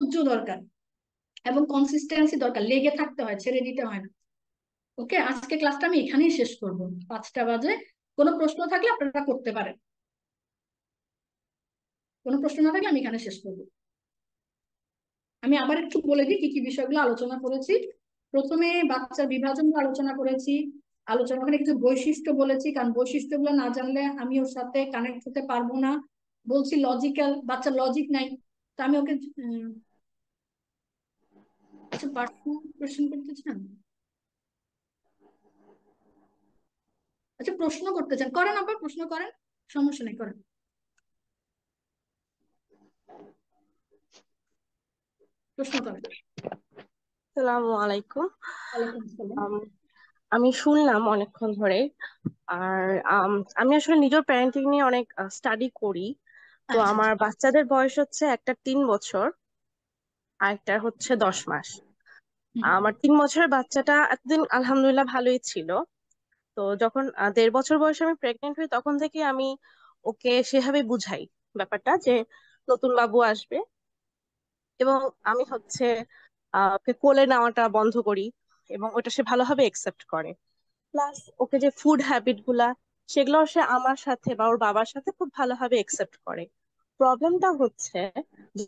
ধৈর্য দরকার এবং কনসিস্টেন্সি দরকার, লেগে থাকতে হয়, ছেড়ে দিতে হয় না। ওকে, আজকে ক্লাসটা আমি এখানেই শেষ করবো, 5টা বাজে। কোনো প্রশ্ন থাকলে আপনারা করতে পারেন, কোনো প্রশ্ন না থাকলে আমি এখানে শেষ করবো। আমি আবার একটু বলে দিই কি কি বিষয়গুলো আলোচনা করেছি। প্রথমে বাচ্চার বিভাজন নিয়ে আলোচনা করেছি, আলোচনা করে কিছু বৈশিষ্ট্য বলেছি, কারণ বৈশিষ্ট্যগুলো না জানলে আমি ওর সাথে কানেক্ট হতে পারবো না। বলছি লজিক্যাল, বাচ্চার লজিক নাই, তো আমি ওকে আচ্ছা পার্সোনাল কোয়েশ্চেন করতে চান? আচ্ছা প্রশ্ন করতে চান, করেন, আবার প্রশ্ন করেন, সমস্যা নেই, করেন, প্রশ্ন করেন। আসসালামু আলাইকুম। ওয়ালাইকুম আসসালাম। আম, আমি শুনলাম অনেকক্ষণ ধরে। আর আমি আসলে নিজের প্যারেন্টিং নিয়ে অনেক স্টাডি করি। তো আচ্ছা আমার আচ্ছা। বাচ্চাদের বয়স হচ্ছে একটা 3 বছর আর একটা হচ্ছে 10 মাস। হুম। আমার 3 বছরের বাচ্চাটা এতদিন আলহামদুলিল্লাহ ভালোই ছিল। তো যখন 1.5 বছর বয়সে আমি প্রেগনেন্ট হই তখন থেকে আমি ওকে সেভাবে বুঝাই ব্যাপারটা যে নতুন বাবু আসবে, এবং আমি হচ্ছে ওকে কোলে নেওয়াটা বন্ধ করি এবং ওটা সে ভালোভাবে একসেপ্ট করে। প্লাস ওকে যে ফুড হ্যাবিট গুলা সেগুলো সে আমার সাথে বা ওর বাবার সাথে খুব ভালোভাবে একসেপ্ট করে। প্রবলেমটা হচ্ছে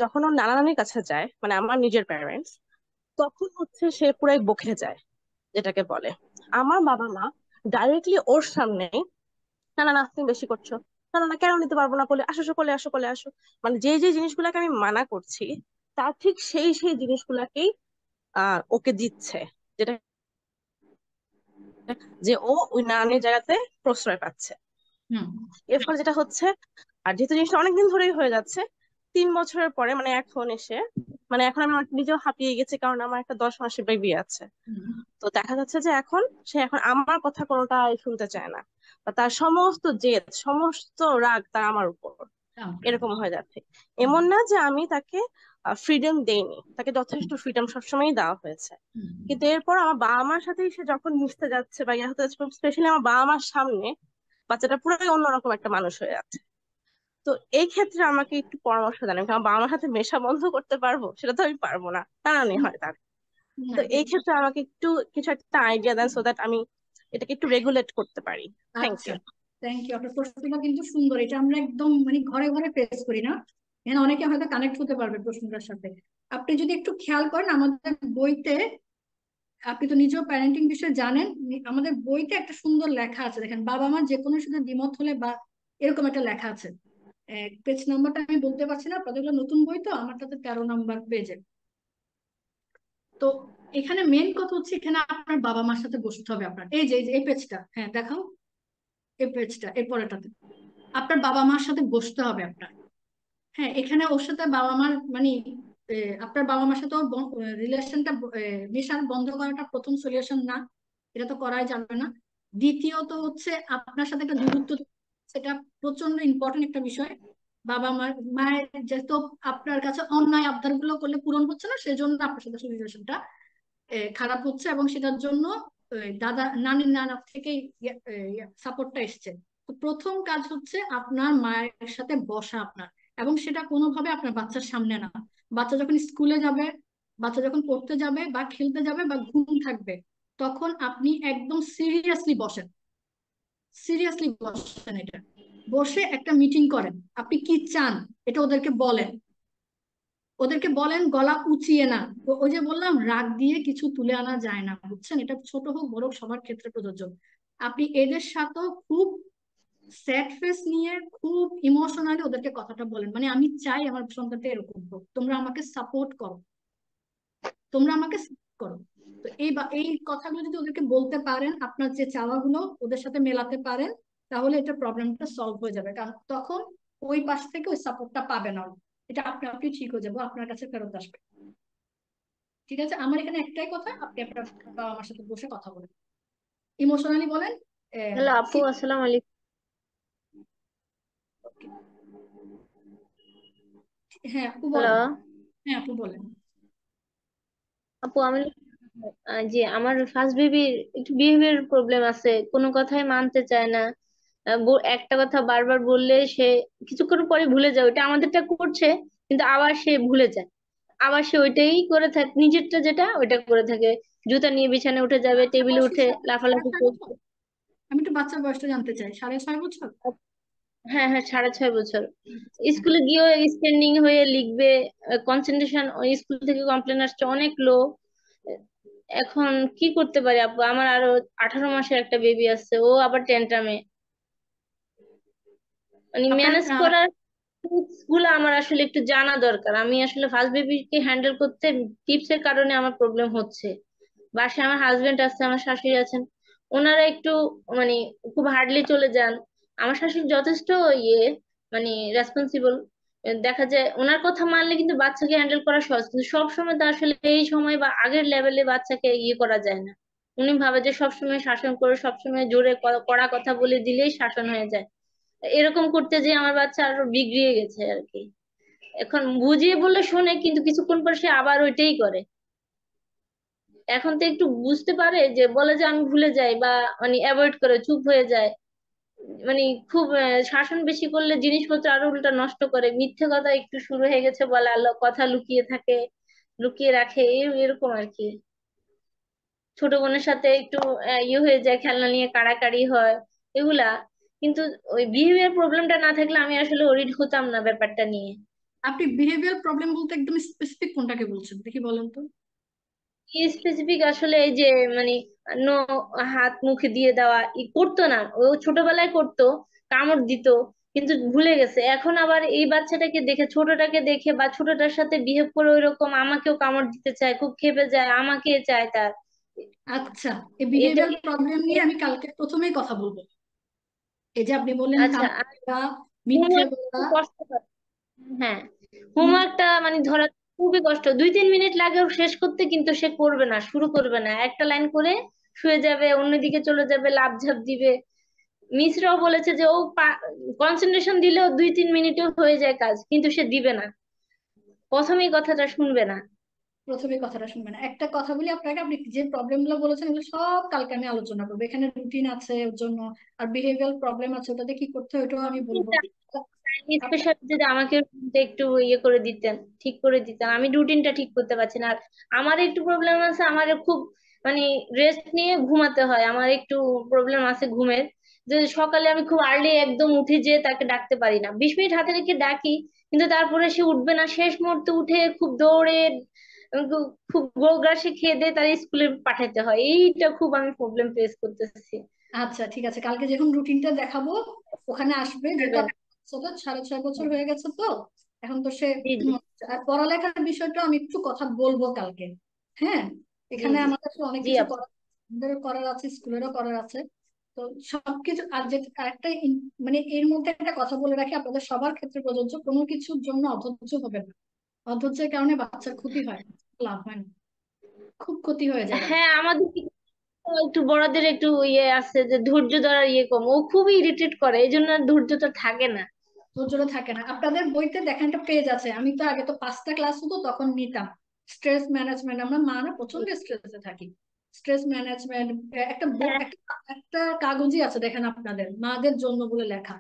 যখন ওর নানা নানির কাছে যায়, মানে আমার নিজের প্যারেন্টস, তখন হচ্ছে সে পুরাই বকে যায়, যেটাকে বলে। আমার বাবা মা ডাইরেক্টলি ওর সামনে, না না না তুমি বেশি করছো, না না না কেন নিতে পারবো না, কোলে আসো আসো, কোলে আসো কোলে আসো, মানে যে যে জিনিসগুলোকে আমি মানা করছি তার ঠিক সেই সেই জিনিসগুলাকেই ওকে দিচ্ছে, যেটা যে ও ওই নানানির জায়গাতে প্রশ্রয় পাচ্ছে। হুম। এর ফলে যেটা হচ্ছে, আর যেহেতু জিনিসটা অনেকদিন ধরেই হয়ে যাচ্ছে, 3 বছরের পরে মানে এখন এসে, মানে এখন আমি অনেক নিজেও হাঁপিয়ে গেছি কারণ আমার একটা 10 মাসের বেবি আছে। হুম। তো দেখা যাচ্ছে যে এখন সে এখন আমার কথা কোনোটা শুনতে চায় না, বা তার সমস্ত জেদ সমস্ত রাগ তার আমার উপর, Okay. এরকম হয়ে যাচ্ছে। হুম। এমন না যে আমি তাকে ফ্রিডম দেইনি, তাকে যথেষ্ট ফ্রিডম সবসময়ই দেওয়া হয়েছে। হুম। কিন্তু এরপর আমার বাবা মার সাথে সে যখন মিশতে যাচ্ছে বা ইয়ে হতে যাচ্ছে, স্পেশালি আমার বাবা মার সামনে, বাচ্চাটা পুরোই অন্যরকম একটা মানুষ হয়ে যাচ্ছে। তো এই ক্ষেত্রে আমাকে একটু পরামর্শ দেন, আমি কি আমার বাবা মার সাথে মেশা বন্ধ করতে পারবো? সেটা তো আমি পারবো না, টানানি হয় তার। না, তো এই ক্ষেত্রে আমাকে একটু কিছু একটা আইডিয়া দেন, সো দ্যাট আমি এটাকে একটু রেগুলেট করতে পারি। থ্যাংক আচ্ছা, ইউ। থ্যাংক ইউ, আপনার প্রশ্নটা কিন্তু সুন্দর, এটা আমরা একদম মানে ঘরে ঘরে ফেস করি না, এখানে অনেকে হয়তো কানেক্ট হতে পারবে প্রশ্নটার সাথে। আপনি যদি একটু খেয়াল করেন আমাদের বইতে, আপনি তো নিজেও প্যারেন্টিং বিষয়ে জানেন, আমাদের বইতে একটা সুন্দর লেখা আছে, দেখেন, বাবা মা যে কোনো সাথে দ্বিমত হলে বা এরকম একটা লেখা আছে। পেজ নাম্বারটা আমি বলতে পারছি না, আপনাদের এগুলো নতুন বই তো, আমারটাতে 13 নম্বর পেজে। তো এখানে মেন কথা হচ্ছে, এখানে আপনার বাবা মার সাথে বসতে হবে আপনার, এই যে এই পেজটা, হ্যাঁ দেখাও, এই পেজটা এর পরেরটাতে আপনার বাবা মার সাথে বসতে হবে আপনার। হ্যাঁ, এখানে ওর সাথে বাবা মার মানে আপনার বাবা মার সাথে রিলেশনটা মিশন বন্ধ করাটা প্রথম সলিউশন না, এটা তো করাই যাবে না। দ্বিতীয়ত হচ্ছে আপনার সাথে একটা দূরত্ব, সেটা প্রচন্ড ইম্পর্টেন্ট একটা বিষয়। বাবা মার মায়ের যেহেতু আপনার কাছে অন্যায় আবদার গুলো করলে পূরণ হচ্ছে না, সেজন্য আপনার সাথে রিলেশনটা খারাপ হচ্ছে, এবং সেটার জন্য দাদা নানি নানা থেকে সাপোর্টটা এসছে। তো প্রথম কাজ হচ্ছে আপনার মায়ের সাথে বসা আপনার, এবং সেটা কোনোভাবে আপনার বাচ্চার সামনে না। বাচ্চা যখন স্কুলে যাবে, বাচ্চা যখন পড়তে যাবে বা খেলতে যাবে বা ঘুম থাকবে, তখন আপনি একদম সিরিয়াসলি বসেন, সিরিয়াসলি বসেন, এটা বসে একটা মিটিং করেন, আপনি কি চান এটা ওদেরকে বলেন, ওদেরকে বলেন গলা উঁচিয়ে না। ওই যে বললাম, রাগ দিয়ে কিছু তুলে আনা যায় না, বুঝছেন, এটা ছোট হোক বড় হোক সবার ক্ষেত্রে প্রযোজ্য। আপনি এদের সাথেও খুব স্যাড ফেস নিয়ে খুব ইমোশনালি ওদেরকে কথাটা বলেন, মানে আমি চাই আমার সন্তানটা এরকম হোক, তোমরা আমাকে সাপোর্ট করো, তোমরা আমাকে সাপোর্ট করো। তো এই কথাগুলো যদি ওদেরকে বলতে পারেন, আপনার যে চাওয়াগুলো ওদের সাথে মেলাতে পারেন, তাহলে এটা প্রবলেমটা সলভ হয়ে যাবে, কারণ তখন ওই পাশ থেকে ওই সাপোর্টটা পাবে না, এটা আপনি আপনি ঠিক হয়ে যাবে, আপনার কাছে ফেরত আসবে। ঠিক আছে, আমার এখানে একটাই কথা, আপনি আপনার বাবা মার সাথে বসে কথা বলেন, ইমোশনালি বলেন। হ্যালো আপু, আসসালামু আলাইকুম। ওকে, হ্যাঁ আপু হ্যালো বলেন, হ্যাঁ আপু বলেন। আপু, আমি জি, আমার ফার্স্ট বেবির একটু বিহেভিয়ার প্রবলেম আছে, কোনো কথাই মানতে চায় না। একটা কথা বারবার বললে সে কিছুক্ষণ পরে ভুলে যায়, ওটা আমাদেরটা করছে কিন্তু আবার সে ভুলে যায়। আবার সে ওইটাই করে থাকে, নিজেরটা যেটা ওইটা করে থাকে। জুতা নিয়ে বিছানায় উঠে যাবে, বাচ্চা টেবিলে বয়স কি উঠে সাড়ে লাফালাফি ছয় করবে। বছর আমি একটু বাচ্চার বয়সটা জানতে চাই, 6.5 বছর? হ্যাঁ হ্যাঁ, 6.5 বছর। আচ্ছা, হ্যাঁ। স্কুলে গিয়েও স্ট্যান্ডিং হয়ে লিখবে, কনসেন্ট্রেশন ওই স্কুল থেকে কমপ্লেন আসছে অনেক লো। এখন কি করতে পারি আপু, আমার আরো 18 মাসের একটা বেবি আছে, ও আবার টেন্টামে, মানে আপনার ম্যানেজ করার গুলো আমার আসলে একটু জানা দরকার। আমি আসলে ফার্স্ট বেবিকে হ্যান্ডেল করতে টিপস এর কারণে আমার প্রবলেম হচ্ছে। বাসায় আমার হাজবেন্ড আছে, আমার শাশুড়ি আছেন, ওনারা একটু মানে খুব হার্ডলি চলে যান। আমার শাশুড়ি যথেষ্ট ইয়ে মানে রেসপন্সিবল। দেখা যায় ওনার কথা মানলে কিন্তু বাচ্চাকে হ্যান্ডেল করা সহজ, কিন্তু সব সময় তো আসলে এই সময় বা আগের লেভেলে বাচ্চাকে ইয়ে করা যায় না। উনি ভাবে যে সবসময় শাসন করে, সবসময় জোরে কড়া কথা বলে দিলেই শাসন হয়ে যায়। এরকম করতে যে আমার বাচ্চা আরো বিগড়িয়ে গেছে আর কি। এখন বুঝিয়ে বললে শোনে, কিন্তু কিছুক্ষণ পর সে আবার ওইটাই করে। এখন তো একটু বুঝতে পারে, যে বলে যে আমি ভুলে যাই, বা মানে অ্যাভয়েড করে চুপ হয়ে যায়। মানে খুব শাসন বেশি করলে জিনিসপত্র আরো উল্টা নষ্ট করে, মিথ্যে কথা একটু শুরু হয়ে গেছে বলা, কথা লুকিয়ে থাকে, লুকিয়ে রাখে, এরকম আর কি। ছোট বোনের সাথে একটু ইয়ে হয়ে যায়, খেলনা নিয়ে কাড়াকাড়ি হয়, এগুলা। কিন্তু ওই বিহেভিয়ার প্রবলেমটা না থাকলে আমি আসলে ওরিড হতাম না ব্যাপারটা নিয়ে। আপনি বিহেভিয়ার প্রবলেম বলতে একদম স্পেসিফিক কোনটাকে বলছেন দেখি বলেন তো? স্পেসিফিক আসলে এই যে মানে নো, হাত মুখে দিয়ে দেওয়া করতো না, ও ছোটবেলায় করতো, কামড় দিত, কিন্তু ভুলে গেছে। এখন আবার এই বাচ্চাটাকে দেখে, ছোটটাকে দেখে বা ছোটটার সাথে বিহেভ করে ওইরকম আমাকেও কামড় দিতে চায়, খুব ক্ষেপে যায়, আমাকে চায় তার। আচ্ছা, এই এটা বিহেভিয়ার প্রবলেম নিয়ে আমি কালকে প্রথমেই কথা বলবো। এই যে আপনি বললেন আচ্ছা। কামড় আর দেওয়া, মিথ্যে হোমওয়ার্ক বলা, কষ্ট হয়। হ্যাঁ, মিথ্যে। হোমওয়ার্কটা মানে ধরা খুবই কষ্ট, 2-3 মিনিট লাগে ওর শেষ করতে, কিন্তু সে করবে না, শুরু করবে না, একটা লাইন করে শুয়ে যাবে, অন্যদিকে চলে যাবে, লাফ ঝাঁপ দিবে। মিসরাও বলেছে যে ও কনসেন্ট্রেশন দিলেও 2-3 মিনিটে হয়ে যায় কাজ, কিন্তু সে দিবে না, প্রথমেই কথাটা শুনবে না। প্রথমে কথাটা শুনবেন, একটা কথা বলি আপনাকে, আপনি যে প্রবলেম গুলো বলেছেন এগুলো সব কালকে আমি আলোচনা করবো, এখানে রুটিন আছে ওর জন্য, আর বিহেভিয়ার প্রবলেম আছে ওটাতে কি করতে হয় ওটাও আমি বলবো। স্পেশাল যদি আমাকে রুটিনটা একটু ইয়ে করে দিতেন, ঠিক করে দিতেন, আমি রুটিনটা ঠিক করতে পারছি না। আর আমার একটু প্রবলেম আছে, আমার খুব মানে রেস্ট নিয়ে ঘুমাতে হয়, আমার একটু প্রবলেম আছে ঘুমের। যে সকালে আমি খুব আর্লি একদম উঠে যে তাকে ডাকতে পারি না, 20 মিনিট হাতে রেখে ডাকি, কিন্তু তারপরে সে উঠবে না, শেষ মুহূর্তে উঠে খুব দৌড়ে খুব গোগ্রাসে খেয়ে দিয়ে তার স্কুলে পাঠাতে হয়, এইটা খুব আমি প্রবলেম ফেস করতেছি। আচ্ছা ঠিক আছে, কালকে যখন রুটিনটা দেখাবো ওখানে আসবে, যেহেতু পারবেন? আপনার বাচ্চাটা 6.5 বছর হয়ে গেছে তো, এখন তো সে জি জি। আর পড়ালেখার বিষয়টা আমি একটু কথা বলবো কালকে। হ্যাঁ, জি এখানে জি। আমাদের আসলে অনেক জি কিছু আপু। আমাদেরও করার আছে, স্কুলেরও করার আছে। তো সবকিছু আর যে একটা মানে এর মধ্যে একটা কথা বলে রাখি, আপনাদের সবার ক্ষেত্রে প্রযোজ্য, কোনো কিছুর জন্য অধৈর্য হবে না। অধৈর্যের কারণে বাচ্চার ক্ষতি হয়, লাভ হয় না, খুব ক্ষতি হয়ে যায় বাচ্চা। হ্যাঁ, আমাদের একটু বড়দের একটু ইয়ে আছে যে ধৈর্য ধরার ইয়ে কম, ও খুবই ইরিটেট করে, এই জন্য আর ধৈর্যটা থাকে না। ধৈর্যটা থাকে না। আপনাদের বইতে দেখেন একটা পেজ আছে, আমি তো আগে তো 5টা ক্লাস হতো তখন নিতাম, স্ট্রেস ম্যানেজমেন্ট, আমরা মারা প্রচন্ড স্ট্রেসে থাকি, স্ট্রেস ম্যানেজমেন্ট, একটা হ্যাঁ একটা একটা কাগজই আছে দেখেন আপনাদের মাদের জন্য বলে লেখা।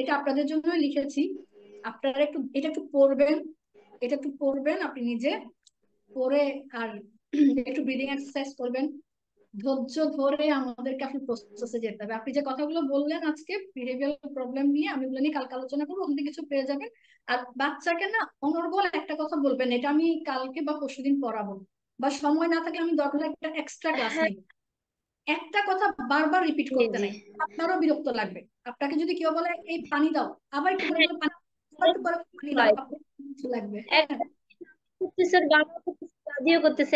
এটা আপনাদের জন্যই লিখেছি, আপনারা একটু এটা একটু পড়বেন, এটা একটু পড়বেন আপনি নিজে পড়ে, আর একটু ব্রিদিং এক্সারসাইজ করবেন, ধৈর্য ধরে আমাদেরকে আসলে প্রসেসে যেতে হবে। আপনি যে কথাগুলো বললেন আজকে বিহেভিয়ারাল প্রবলেম নিয়ে, আমি ওগুলো নিয়ে কালকে আলোচনা করবো, ওখান থেকে কিছু পেয়ে যাবেন। আর বাচ্চাকে না অনর্গল একটা কথা বলবেন, এটা আমি কালকে বা পরশুদিন পড়াবো, বা সময় না থাকলে আমি দরকার হলে একটা এক্সট্রা ক্লাস হ্যাঁ। নিব। একটা কথা বারবার রিপিট জি করতে জি। নাই, আপনারও বিরক্ত লাগবে। আপনাকে যদি কেউ বলে এই পানি দাও, আবার একটু পরে হ্যাঁ, বলে পানি, আবার একটু পরে পানি দাও, হয়। আপনার কিছু লাগবে। হ্যাঁ, একটা করতেছে, বাবা করতেছে, দাদিও করতেছে,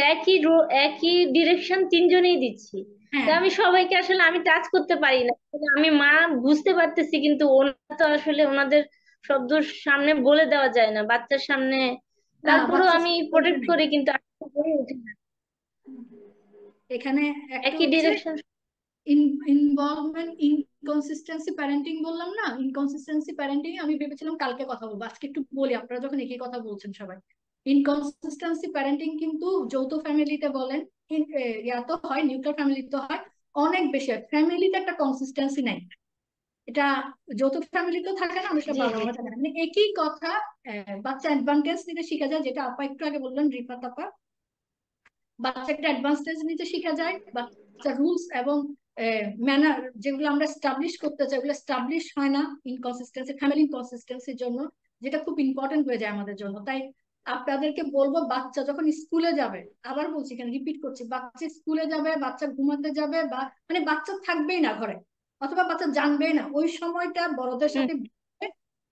একই ডিরেকশন তিনজনেই দিচ্ছি। তা হ্যাঁ। আমি সবাইকে আসলে আমি টাচ করতে পারি না, আসলে আমি মা বুঝতে পারতেছি, কিন্তু ওনারা তো আসলে ওনাদের শব্দ সামনে বলে দেওয়া যায় না বাচ্চার সামনে। না, তারপরেও বাচ্চা আমি বলতে প্রোটেক্ট নেই। করি, কিন্তু আসলে হয়ে ওঠে না। এখানে একটা একই হচ্ছে ডিরেকশন। ইনভলভমেন্ট ইনকনসিস্টেন্সি প্যারেন্টিং বললাম না, ইনকনসিস্টেন্সি প্যারেন্টিং আমি ভেবেছিলাম কালকে কথা বলবো, আজকে একটু বলি, আপনারা যখন একই কথা বলছেন সবাই। ইনকনসিস্টেন্সি প্যারেন্টিং কিন্তু যৌথ ফ্যামিলিতে বলেন, ইয়া তো হয়, নিউক্লিয়ার ফ্যামিলিতে হয়, অনেক বেশি হয়, ফ্যামিলিতে একটা কনসিস্টেন্সি নাই। এটা যৌথ ফ্যামিলিতেও থাকে না, অনেকটা জি বাবা জি মা থাকে না, মানে একই কথা। বাচ্চা অ্যাডভান্টেজ নিতে শিখা যায়, যেটা আপা একটু আগে বললেন, রিফাত আপা। বাচ্চা একটা অ্যাডভান্টেজ নিতে শিখা যায়, বাচ্চা রুলস এবং ম্যানার যেগুলো আমরা স্টাবলিশ করতে চাই ওগুলো স্টাবলিশ হয় না ইনকনসিস্টেন্সি, ফ্যামিলি ইনকনসিস্টেন্সির জন্য, যেটা খুব ইম্পর্টেন্ট হয়ে যায় আমাদের জন্য। তাই আপনাদেরকে বলবো, বাচ্চা যখন স্কুলে যাবে, আবার বলছি, কেন রিপিট করছি, বাচ্চা স্কুলে যাবে, বাচ্চা ঘুমাতে যাবে, বা মানে বাচ্চা থাকবেই না ঘরে, অথবা বাচ্চা জানবেই না, ওই সময়টা বড়দের হুম সাথে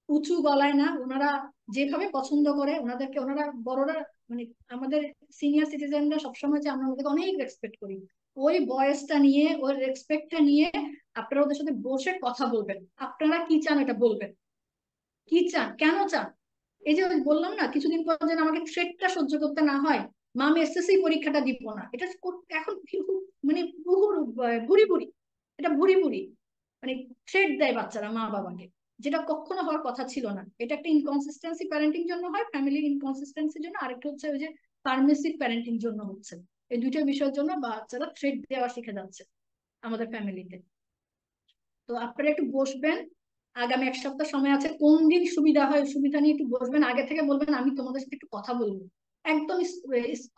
উঁচু গলায় না, ওনারা যেভাবে পছন্দ করে ওনাদেরকে, ওনারা বড়রা মানে আমাদের সিনিয়র সিটিজেনরা সবসময় যে আমরা ওদেরকে অনেক রেসপেক্ট করি, ওই বয়সটা নিয়ে, ওই রেসপেক্টটা নিয়ে আপনারা ওদের সাথে বসে কথা বলবেন, আপনারা কি চান এটা বলবেন, কি চান, কেন চান। এই যে বললাম না কিছুদিন পর যেন আমাকে থ্রেটটা সহ্য করতে না হয়, মা আমি এসএসসি পরীক্ষাটা দিব না, এটা এখন মানে ভুরি ভুরি, এটা ভুরি ভুরি, মানে থ্রেট দেয় বাচ্চারা মা বাবাকে, যেটা কখনো হওয়ার কথা ছিল না। এটা একটা ইনকনসিস্টেন্সি প্যারেন্টিং জন্য হয়, ফ্যামিলির ইনকনসিস্টেন্সির জন্য, আরেকটা হচ্ছে ওই যে পারমিসিভ প্যারেন্টিং জন্য হচ্ছে। এই দুইটা বিষয়ের জন্য বাচ্চারা থ্রেট দেওয়া শিখে যাচ্ছে আমাদের ফ্যামিলিতে। তো আপনারা একটু বসবেন, আগামী 1 সপ্তাহ সময় আছে, কোন দিন সুবিধা হয় সুবিধা নিয়ে একটু বসবেন, আগে থেকে বলবেন আমি তোমাদের সাথে একটু কথা বলবো, একদম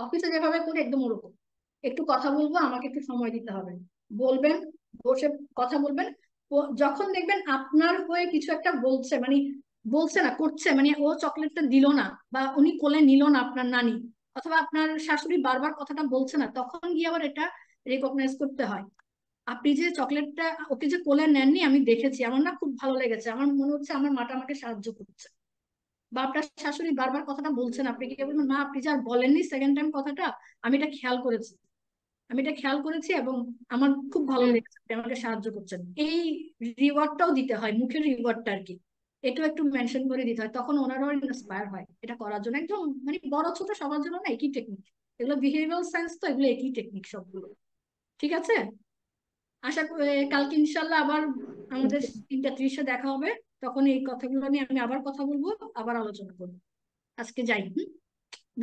অফিসে যেভাবে করি একদম ওরকম, একটু কথা বলবো, আমাকে একটু সময় দিতে হবে, বলবেন, বসে কথা বলবেন। যখন দেখবেন আপনার হয়ে কিছু একটা বলছে, মানে বলছে না, করছে, মানে ও চকলেটটা দিল না, বা উনি কোলে নিল না আপনার নানি, অথবা আপনার শাশুড়ি বারবার কথাটা বলছে না, তখন গিয়ে আবার এটা রেকগনাইজ করতে হয়। আপনি যে চকলেটটা ওকে যে কোলে নেননি, আমি দেখেছি, আমার না খুব ভালো লেগেছে, আমার মনে হচ্ছে আমার মাটা আমাকে সাহায্য করছে। বা আপনার শাশুড়ি বারবার কথাটা বলছেন, আপনি কি বলবেন, মা আপনি যে আর বলেননি সেকেন্ড টাইম কথাটা, আমি এটা খেয়াল করেছি, আমি এটা খেয়াল করেছি এবং আমার খুব ভালো হুম লেগেছে, আপনি আমাকে সাহায্য করছেন। এই রিওয়ার্ডটাও দিতে হয়, মুখের রিওয়ার্ডটা আর কি, এটাও একটু মেনশন করে দিতে হয়, তখন ওনারাও ইন্সপায়ার হয় এটা করার জন্য। একদম মানে বড় ছোট সবার জন্য না একই টেকনিক, এগুলো বিহেভিয়ারাল সায়েন্স, তো এগুলো একই টেকনিক সবগুলো। ঠিক আছে, আশা করি কালকে ইনশাল্লাহ আবার আমাদের 3টা 30-এ দেখা হবে, তখন এই কথাগুলো নিয়ে আমি আবার কথা বলবো, আবার আলোচনা করবো। আজকে যাই,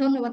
ধন্যবাদ।